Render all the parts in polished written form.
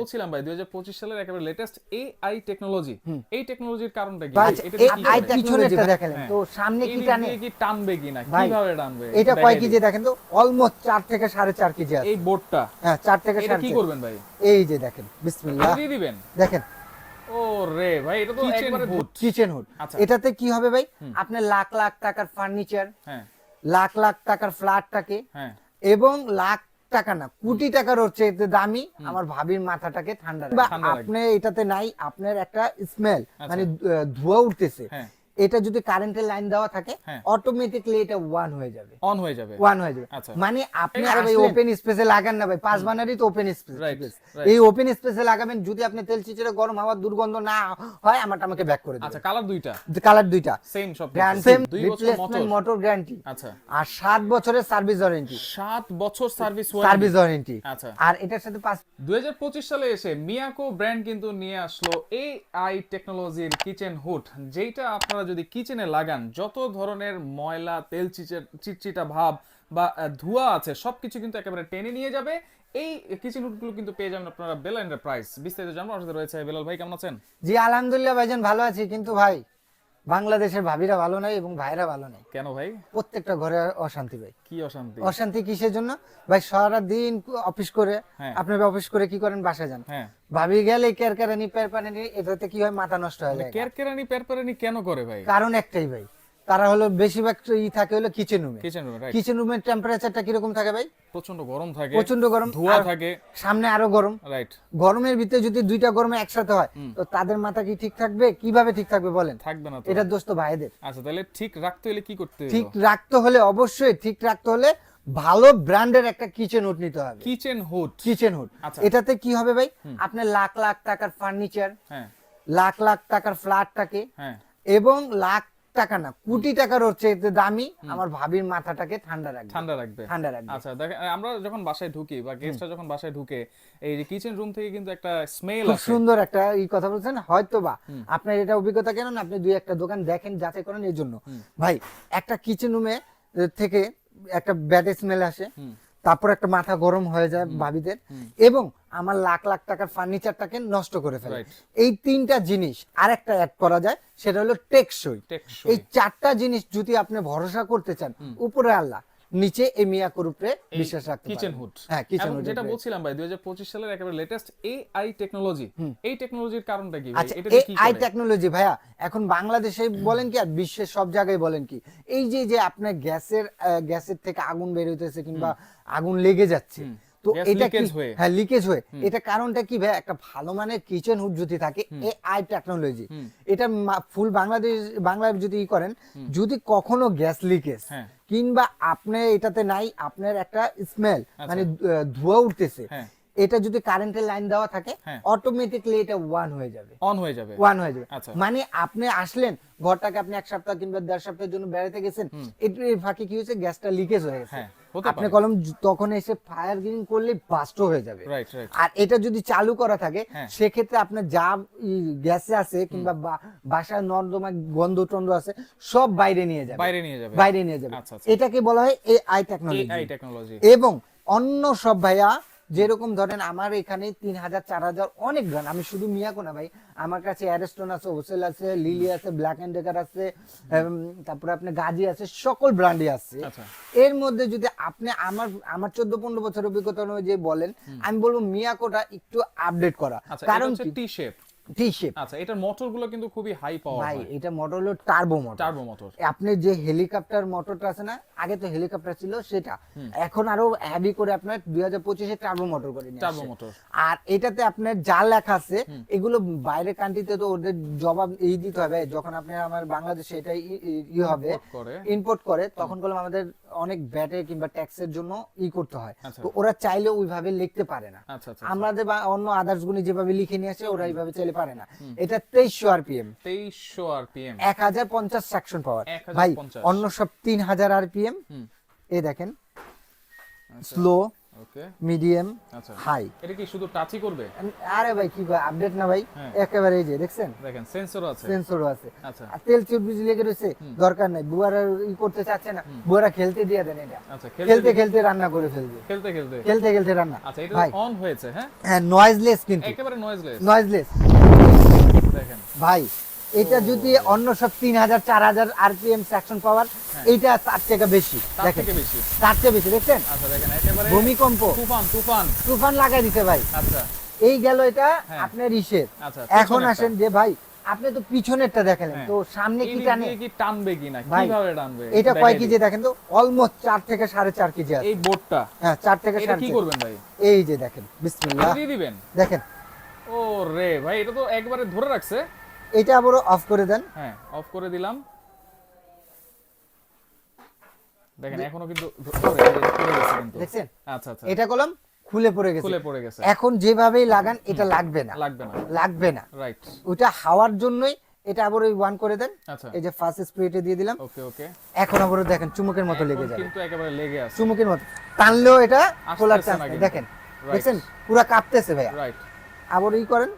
বলছিলাম ভাই 2025 সালের একেবারে লেটেস্ট এআই টেকনোলজি, এই টেকনোলজির কারণটা কি? ভাই, এটা দিয়ে কি AI করে? টেকনোলজিটা দেখেন হ্যাঁ। তো সামনে এই কি দিক টানে দিয়ে কি টানবে কিনা, ভাই, কিভাবে টানবে এটা দেখাই কয় দিই। কেজি দেখেন তো, অলমোস্ট 4 থেকে 4.5 কেজি আছে। এই বোর্ডটা হ্যাঁ, 4 থেকে এটা কি 4.5। করবেন ভাই? এই যে দেখেন, এটা বিসমিল্লাহ, দিয়ে দিবেন? দেখেন ও রে ভাই, এটা তো একবারে হুড। Kitchen hood. আচ্ছা। এটাতে কি হবে ভাই, আপনার লাখ লাখ টাকার ফার্নিচার, হ্যাঁ লাখ লাখ টাকার ফ্ল্যাটটাকে, হ্যাঁ। এবং লাখ টাকা না, কোটি টাকার হচ্ছে এতে দামি আমার ভাবির মাথাটাকে ঠান্ডা রাখবে। ঠান্ডা রাখবে। আপনি এটাতে নাই, আপনার একটা স্মেল আচ্ছা। মানে ধোঁয়া উঠতেছে, হ্যাঁ। এটা যদি কারেন্টের লাইন দেওয়া থাকে হ্যাঁ। অটোমেটিক্যালি এটা ওয়ান হয়ে যাবে। অন হয়ে যাবে। ওয়ান হয়ে যাবে। আচ্ছা। মানে আপনি এই আরে ভাই আসলেন। ওপেন স্পেসে লাগান না ভাই, 5 বানারই তো ওপেন স্পেস। Right, right. এই ওপেন স্পেসে লাগাবেন, যদি আপনি তেল চিচড়ে গরম হাওয়া দুর্গন্ধ না হয়, আমাকে ব্যাক করে আচ্ছা, দিবেন। কালার দুইটা কালার দুইটা সেম, সব গ্যারান্টি, সেম। 2 বছর রিপ্লেসমেন্ট মোটর। মোটর গ্যারান্টি, আচ্ছা। আর 7 বছরের সার্ভিস ওয়ারেন্টি। 7 বছর সার্ভিস সার্ভিস ওয়ারেন্টি। আচ্ছা। আর এটার সাথে 5 2025 সালে এসে মিয়াকো ব্র্যান্ড কিন্তু নিয়ে আসলো এআই টেকনোলজির কিচেন হুড, যেটা আপনারা যদি কিচেনে লাগান, যত ধরনের ময়লা, তেল চিটচিটা ভাব বা ধোঁয়া আছে সবকিছু কিন্তু একেবারে টেনে নিয়ে যাবে। এই কিচেন হুডগুলো কিন্তু পেয়ে যাবেন আপনারা বেলা এন্টারপ্রাইজ। বিস্তারিত জানবো আমাদের রয়েছে বেলাল ভাই, কেমন আছেন? জি আলহামদুলিল্লাহ ভাইজান, ভালো আছি। কিন্তু ভাই, বাংলাদেশের ভাবিরা ভালো নাই এবং ভাইরা ভালো নাই। কেন ভাই? প্রত্যেকটা ঘরে অশান্তি ভাই। কি অশান্তি? অশান্তি কিসের জন্য ভাই? সারা দিন অফিস করে, হ্যাঁ। আপনার অফিস করে কি করেন, বাসায় যান, হ্যাঁ। ভাবি গেলে কেরকেরানি পেরপানি, এটাতে কি হয়, মাথা নষ্ট হয়ে যায়। কেরকেরানি পেরপেরানি কেন করে ভাই? কারণ একটাই ভাই, তারা হলো বেশিরভাগ থাকে হলো কিচেন রুমে। কিচেন রুমে, রাইট। কিচেন রুমের টেম্পারেচারটা কিরকম থাকে ভাই? প্রচন্ড গরম থাকে, প্রচন্ড গরম, ধোঁয়া আর থাকে, সামনে আরো গরম। রাইট। গরমের ভিতরে যদি দুইটা গরমে একসাথে হয়, তো তাদের মাথা কি ঠিক থাকবে? কিভাবে ঠিক থাকবে বলেন? থাকবে না তো। এটা দোস্ত ভাইদের। আচ্ছা, তাহলে ঠিক রাখতে হলে কি করতে হবে? ঠিক রাখতে হলে, অবশ্যই ঠিক রাখতে হলে ভালো ব্র্যান্ডের একটা কিচেন হুড নিতে হবে। Kitchen hood. Kitchen hood. আচ্ছা। এটাতে কি হবে ভাই, আপনার লাখ লাখ টাকার ফার্নিচার, হ্যাঁ লাখ লাখ টাকার ফ্ল্যাটটাকে, হ্যাঁ। এবং লাখ টাকা না, কোটি টাকার হচ্ছে এতে দামি আমার ভাবির মাথাটাকে ঠান্ডা রাখবে। ঠান্ডা রাখবে। ঠান্ডা রাখবে। আচ্ছা, দেখেন আমরা যখন বাসায় ঢুকি বা গেস্টরা যখন বাসায় ঢুকে, এই যে কিচেন রুম থেকে কিন্তু একটা স্মেল খুব আসে। সুন্দর একটা কথা বলছেন, হয়তো বা আপনার এটা অভিজ্ঞতা কেন না, আপনি দুই একটা দোকান দেখেন, যাচাই করেন, এই জন্য ভাই একটা কিচেন রুমে থেকে একটা ব্যাড স্মেল আসে, তারপর একটা মাথা গরম হয়ে যায় ভাবিদের, এবং আমার লাখ লাখ টাকার ফার্নিচারটাকে নষ্ট করে ফেলে। Right. এই তিনটা জিনিস আরেকটা অ্যাড করা যায়, সেটা হলো টেকসই। টেকসই। এই চারটা জিনিস যদি আপনি ভরসা করতে চান, উপরে আল্লাহ, নিচে এই মিয়াকোর উপরে বিশ্বাস রাখতে পারেন। Kitchen hood. হ্যাঁ, কিচেন এবং হুড। যেটা বলছিলাম ভাই 2025 সালের একেবারে লেটেস্ট এআই টেকনোলজি, এই টেকনোলজির কারণটা কি ভাই? আচ্ছা, এটা দিয়ে কি আই করে? টেকনোলজি ভাইয়া, এখন বাংলাদেশে বলেন কি আর বিশ্বের সব জায়গায় বলেন কি, এই যে আপনার গ্যাসের থেকে আগুন বের হইতেছে কিংবা আগুন লেগে যাচ্ছে, তো গ্যাস এটা কি, লিকেজ হয়ে। হ্যাঁ লিকেজ হয়ে, এটা কারণটা কি ভাই? একটা ভালো মানের কিচেন হুড যদি থাকে, এআই টেকনোলজি, এটা ফুল বাংলায় যদি করেন, যদি কখনো গ্যাস লিকেজ হ্যাঁ। কিংবা আপনি এটাতে নাই, আপনার একটা স্মেল মানে ধোঁয়া উঠতেছে, হ্যাঁ। এটা যদি কারেন্টের লাইন দেওয়া থাকে, হ্যাঁ। অটোমেটিক্যালি এটা ওয়ান হয়ে যাবে। অন হয়ে যাবে। ওয়ান হয়ে যাবে। আচ্ছা। মানে আপনি আসলেন, ঘরটাকে আপনি 1 সপ্তাহ কিংবা 1.5 সপ্তাহের জন্য বেড়াতে গেছেন, এর ফাঁকে কি হয়েছে, গ্যাসটা লিকেজ হয়ে গেছে, হ্যাঁ, হতে আপনি পারে। কলম তখন এসে ফায়ার গ্রিন করলে বাস্ট হয়ে যাবে। Right right. আর এটা যদি চালু করা থাকে, হ্যাঁ। সেক্ষেত্রে আপনার যা গ্যাসে আছে কিংবা বাসার নর্দমা গন্ধ টন্ধ আছে, সব বাইরে নিয়ে যাবে। বাইরে নিয়ে যাবে। বাইরে নিয়ে যাবে। আচ্ছা, আচ্ছা। এটাকে বলা হয় এআই টেকনোলজি। AI technology. এবং অন্য সব ভাইয়া, যেরকম ধরেন আমার এখানে 3000 4000 অনেক ব্র্যান্ড, আমি শুধু মিয়াকো না ভাই, আমার কাছে অ্যারেস্টন আছে, হোসেল আছে, লিলি আছে, ব্ল্যাক এন্ড ডেকার আছে, তারপরে আপনি গাজি আছে, সকল ব্র্যান্ডই আছে। আচ্ছা। এর মধ্যে যদি আপনি আমার 14-15 বছর অভিজ্ঞতা অনুযায়ী বলেন, আমি বলবো মিয়াকোটা একটু আপডেট করা। আচ্ছা, কারণ এটা হচ্ছে টি শেপ। টি শেপ আচ্ছা, এটার মোটরগুলো কিন্তু খুবই হাই পাওয়ার ভাই, হয়। এটা মোটর হলো টার্বো মোটর। Turbo motor. আপনি যে হেলিকপ্টার মোটরটা আছে না, আগে তো হেলিকপ্টার ছিল সেটা, এখন আরো হেভি করে আপনার 2025-এ টার্বো মোটর করে নিয়ে টার্বো আসছে। মোটর। আর এটাতে আপনার যা লেখা আছে, এগুলো বাইরের কান্ট্রিতে তো ওদের জবাব দিতে হবে, যখন আপনি আমার বাংলাদেশে এটা হবে ইম্পোর্ট করে, তখন বললাম আমাদের অনেক ব্যাটে কিংবা ট্যাক্সের জন্য করতে হয়, আচ্ছা। তো ওরা চাইলে ওইভাবে লিখতে পারে না। আচ্ছা আচ্ছা। আমাদের অন্য আদার্স গুলি যেভাবে লিখে নিয়ে আসে, ওরা এইভাবে চাইলে পারে না। এটা 2300 আরপিএম, 2300 আরপিএম, 1050 সেকশন পাওয়ার 1050 ভাই, অন্য সব 3000 আরপিএম। এই দেখেন, স্লো, ওকে, মিডিয়াম, আচ্ছা হাই। এটা কি শুধু টাচই করবে? আরে ভাই কি আপডেট না ভাই, হ্যাঁ। একেবারে এই যে দেখছেন দেখেন সেন্সরও আছে। সেন্সরও আছে। আচ্ছা আর তেল চুট বিজলি লেগে রয়েছে, দরকার নাই। বুয়ারা ই করতে চাচ্ছে না, বুয়ারা খেলতে দিয়ে দেন এটা, আচ্ছা খেলতে খেলতে রান্না করে ফেলবে, খেলতে খেলতে খেলতে খেলতে রান্না। আচ্ছা এটা ভাই অন হয়েছে, হ্যাঁ হ্যাঁ, নয়েজলেস কিন্তু, একেবারে নয়েজলেস। নয়েজলেস দেখেন ভাই। এটা যদি অন্য সব 3000 4000 আরপিএম সেকশন পাওয়ার, এইটা তার থেকে বেশি, তার দেখেন থেকে বেশি। তার চেয়ে বেশি, দেখছেন আচ্ছা দেখেন একেবারে ভূমিকম্প, তুফান তুফান। তুফান লাগাই দিতে ভাই। আচ্ছা এই গেল এটা হ্যাঁ। আপনার ইসের। আচ্ছা এখন পিছনেরটা। আসেন যে ভাই আপনি তো পিছনেরটা দেখালেন, হ্যাঁ। তো সামনে কি এই দিক টানে? দিয়ে কি টানবে কিনা, ভাই, কিভাবে টানবে এটা দেখাই কয় দিই। কেজি দেখেন তো, অলমোস্ট 4 থেকে 4.5 কেজি আছে। এই বোর্ডটা হ্যাঁ 4 থেকে এটা কি 4.5। করবেন ভাই? এই যে দেখেন, বিসমিল্লাহ দিয়ে দিবেন? দেখেন। ও রে ভাই, এটা তো একবারে ধরে রাখছে। এটা আবারও অফ করে দেন। হ্যাঁ অফ করে দিলাম। দেখেন এখনো কিন্তু পড়ে গেছে কিন্তু। দেখছেন আচ্ছা আচ্ছা এটা কলম খুলে পড়ে গেছে। খুলে পড়ে গেছে। এখন যেভাবেই লাগান এটা লাগবে না, লাগবে না। লাগবে না। রাইট। ওটা হাওয়ার জন্যই। এটা আবার ওই ওয়ান করে দেন। আচ্ছা এই যে ফার্স্ট স্প্রেটা দিয়ে দিলাম। ওকে ওকে। এখন আবারও দেখেন চুমুকের মতো লেগে এখন যাবে, কিন্তু একেবারে লেগে আছে। চুমুকের মতো টানলেও এটা খোলার আসতেছে চান্স না নেই। কিন্তু। দেখেন Right. দেখছেন পুরো কাঁপতেছে ভাইয়া। রাইট। আবার ই করেন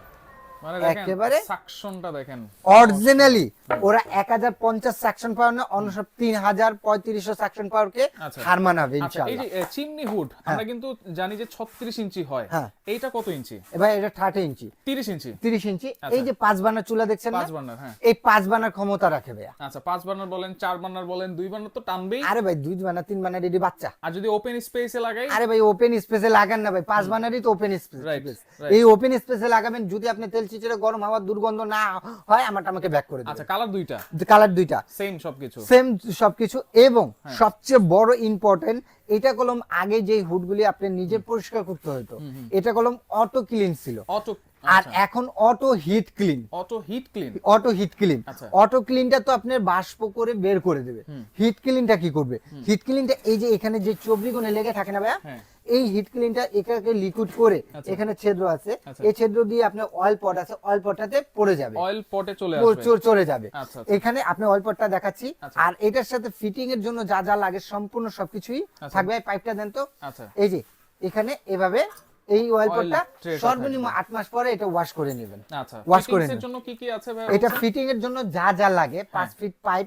মানে দেখেন একেবারে সাকশনটা দেখেন। অরিজিনালি ওরা 1050 সেকশন পাওয়ার না, অন্য সব 3000 3500 সেকশন পাওয়ারকে আচ্ছা। হার মানাবে আচ্ছা এই ইনশাআল্লাহ। যে চিমনি হুড আমরা কিন্তু জানি যে 36 ইঞ্চি হয়। হ্যাঁ। এইটা কত ইঞ্চি? এবার এটা 30 ইঞ্চি, 30 ইঞ্চি। 30 ইঞ্চি। আচ্ছা। এই যে 5 বার্নার চুলা দেখছেন না, 5 বার্নার, হ্যাঁ। এই 5 বার্নার ক্ষমতা রাখে ভাইয়া। আচ্ছা 5 বার্নার বলেন, 4 বার্নার বলেন, 2 বার্নার তো টানবেই। আরে ভাই 2 বার্নার 3 বার্নার এটি বাচ্চা। আর যদি ওপেন স্পেসে লাগাই? আরে ভাই ওপেন স্পেসে লাগান না ভাই, 5 বার্নারই তো ওপেন স্পেস। Right, right. এই ওপেন স্পেসে লাগাবেন, যদি আপনি তেল চিচড়ে গরম হাওয়া দুর্গন্ধ না হয়, আমাকে ব্যাক করে দিবেন। আচ্ছা কালার দুইটা কালার দুইটা সেম সবকিছু। সেম সবকিছু। এবং সবচেয়ে বড় ইম্পর্টেন্ট, এটা কলম আগে যে হুডগুলি আপনি নিজে পরিষ্কার করতে হতো, এটা কলম অটো ক্লিন ছিল। অটো। আর এখন auto hit clean. Auto hit clean. Auto hit clean. আচ্ছা। অটো ক্লিনটা তো আপনার বাষ্প করে বের করে দেবে। হিট ক্লিনটা কি করবে? হিট ক্লিনটা এই যে এখানে যে চবড়িগুলো লেগে থাকে না ভাইয়া, হ্যাঁ। এই হিট ক্লিনটা এটাকে লিকুইড করে, আচ্ছা। এখানে ছিদ্র আছে, আচ্ছা। এই ছিদ্র দিয়ে আপনার অয়েল পট আছে, অয়েল পটটাতে পড়ে যাবে, অয়েল পটে চলে আসবে। চলে যাবে। আচ্ছা, আচ্ছা। এখানে আপনি অয়েল পটটা দেখাচ্ছি। আচ্ছা। আর এটার সাথে ফিটিং এর জন্য যা যা লাগে সম্পূর্ণ সবকিছুই আচ্ছা। থাকবে। পাইপটা দেন তো। আচ্ছা এই যে এখানে এভাবে এই অয়েল Oil পটটা tray টা সর্বনিম্ন থাকবে। 8 মাস পরে এটা ওয়াশ করে নেবেন। আচ্ছা ওয়াশ করে ফিটিংস এর নেবেন। জন্য কি কি আছে ভাই? এটা বলছেন? ফিটিং এর জন্য যা যা লাগে, 5 ফিট পাইপ,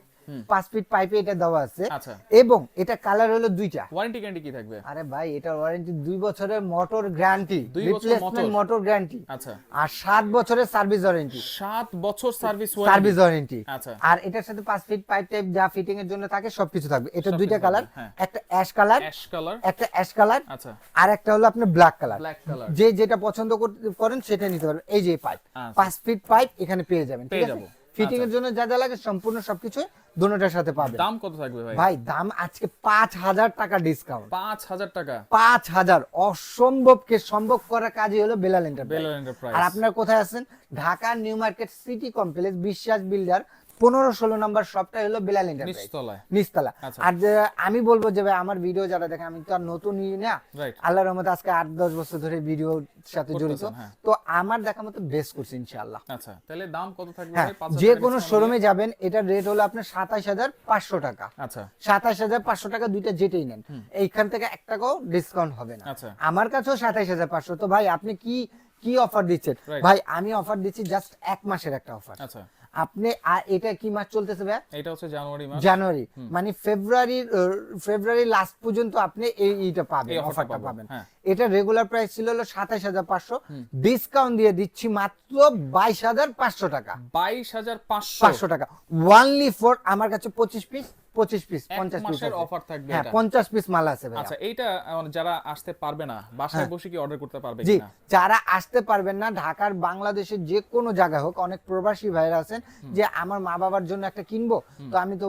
5 ফিট পাইপে এটা দেওয়া আছে। আচ্ছা। এবং এটা কালার হলো দুইটা। ওয়ারেন্টি গ্যারান্টি কি থাকবে? আরে ভাই এটা ওয়ারেন্টি 2 বছরের মোটর গ্যারান্টি, 2 বছর রিপ্লেসমেন্ট মোটর। Motor guarantee. আচ্ছা। আর 7 বছরের সার্ভিস ওয়ারেন্টি। 7 বছর সার্ভিস সার্ভিস ওয়ারেন্টি। আচ্ছা। আর এটার সাথে 5 ফিট পাইপ টাইপ যা ফিটিং এর জন্য থাকে সবকিছু থাকবে। এটা সবকিছু দুইটা থাকবে, কালার, হ্যাঁ। একটা অ্যাশ কালার, অ্যাশ কালার। একটা অ্যাশ কালার, আচ্ছা। আর একটা হলো আপনার ব্ল্যাক কালার। Black colour. যে যেটা পছন্দ করেন সেটা নিতে পারবেন। এই যে পাইপ, আচ্ছা। 5 ফিট পাইপ এখানে পেয়ে যাবেন, ঠিক পেয়ে আছে? যাবো। ফিটিং এর আচ্ছা। জন্য যা যা লাগে সম্পূর্ণ সবকিছু দুটোটার সাথে পাবেন। দাম কত থাকবে ভাই? ভাই দাম আজকে 5000 টাকা ডিসকাউন্ট। 5000 টাকা। 5000 অসম্ভবকে সম্ভব করার কাজই হলো বেলাল এন্টারপ্রাইজ। বেলাল এন্টারপ্রাইজ। আর আপনার কোথায় আছেন? Dhaka new market city complex, বিশ্বাস বিল্ডার 15-16 নম্বর শপটা হলো বেলাল এন্টারপ্রাইজ, নিচতলায়। নিচতলা। আচ্ছা। আর আমি বলবো যে ভাই আমার ভিডিও যারা দেখেন, আমি তো আর নতুন না, Right. আল্লাহর রহমতে আজকে 8-10 বছর ধরে ভিডিওর সাথে জড়িত। করতেছেন, হ্যাঁ। তো আমার দেখা মতো বেস্ট করছি ইনশাআল্লাহ। আচ্ছা তাহলে দাম কত থাকবে হ্যাঁ, ভাই? 5000 যে টাকা কোনো discount শোরুমে দিয়ে? যাবেন, এটার রেট হলো আপনার 27500 টাকা। আচ্ছা 27500 টাকা, দুইটা যেটাই নেন এইখান থেকে 1 টাকাও ডিসকাউন্ট হবে না। আচ্ছা। আমার কাছেও 27500। তো ভাই আপনি কি কি অফার দিচ্ছেন? Right. ভাই আমি অফার দিচ্ছি জাস্ট 1 মাসের একটা অফার। আচ্ছা আপনি এটা কি মাস চলতেছে ভাই? এটা হচ্ছে জানুয়ারি মাস। জানুয়ারি, মানে ফেব্রুয়ারি লাস্ট পর্যন্ত আপনি এইটা পাবেন, এই offerটা অফারটা পাবো, পাবেন। হ্যাঁ। এটা রেগুলার প্রাইস ছিল হলো 27500, ডিসকাউন্ট দিয়ে দিচ্ছি মাত্র 22500 টাকা। 22500 500 টাকা ওনলি ফর আমার কাছে 25 পিস 50 পিস এক 50 পিস মাসের offer থাকবে হ্যাঁ এটা। 50 পিস মাল আছে ভাই। আচ্ছা এইটা যারা আসতে পারবে না, বাসায় বসে কি অর্ডার করতে পারবে জি, কিনা? যারা আসতে পারবেন না, ঢাকার বাংলাদেশের যে কোনো জায়গায় হোক, অনেক প্রবাসী ভাইরা আছেন যে আমার মা বাবার জন্য একটা কিনবো, তো আমি তো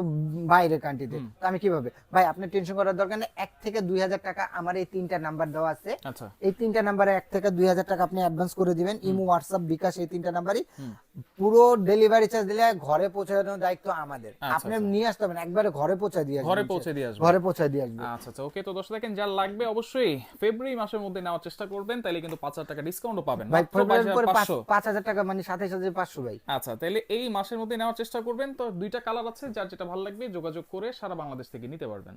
বাইরের কান্ট্রিতে, তো আমি কিভাবে? ভাই আপনি টেনশন করার দরকার নেই। 1 থেকে 2000 টাকা আমার এই 3টা নাম্বার দেওয়া আছে। আচ্ছা এই 3টা নাম্বারে 1 থেকে 2000 টাকা আপনি অ্যাডভান্স করে দিবেন। ইমো, হোয়াটসঅ্যাপ, বিকাশ, এই 3টা নাম্বারই। পুরো ডেলিভারি চার্জ দিলে ঘরে পৌঁছানোর দায়িত্ব আমাদের। আচ্ছা, আপনি আচ্ছা। নিয়ে আসতে হবে না, একবারে ঘরে পৌঁছে দিয়ে আসবেন। ঘরে পৌঁছে দিয়ে আসবে। ঘরে পৌঁছে দিয়ে আসবে। আচ্ছা আচ্ছা ওকে। তো দর্শক দেখেন, যা লাগবে অবশ্যই ফেব্রুয়ারি মাসের মধ্যে নেওয়ার চেষ্টা করবেন, তাহলে কিন্তু 5000 টাকা ডিসকাউন্টও পাবেন। ভাই মাত্র ফেব্রুয়ারির পরে 22500। 5000 টাকা মানে 27500 ভাই। আচ্ছা তাহলে এই মাসের মধ্যে নেওয়ার চেষ্টা করবেন। তো দুইটা কালার আছে, যার যেটা ভালো লাগবে যোগাযোগ করে সারা বাংলাদেশ থেকে নিতে পারবেন।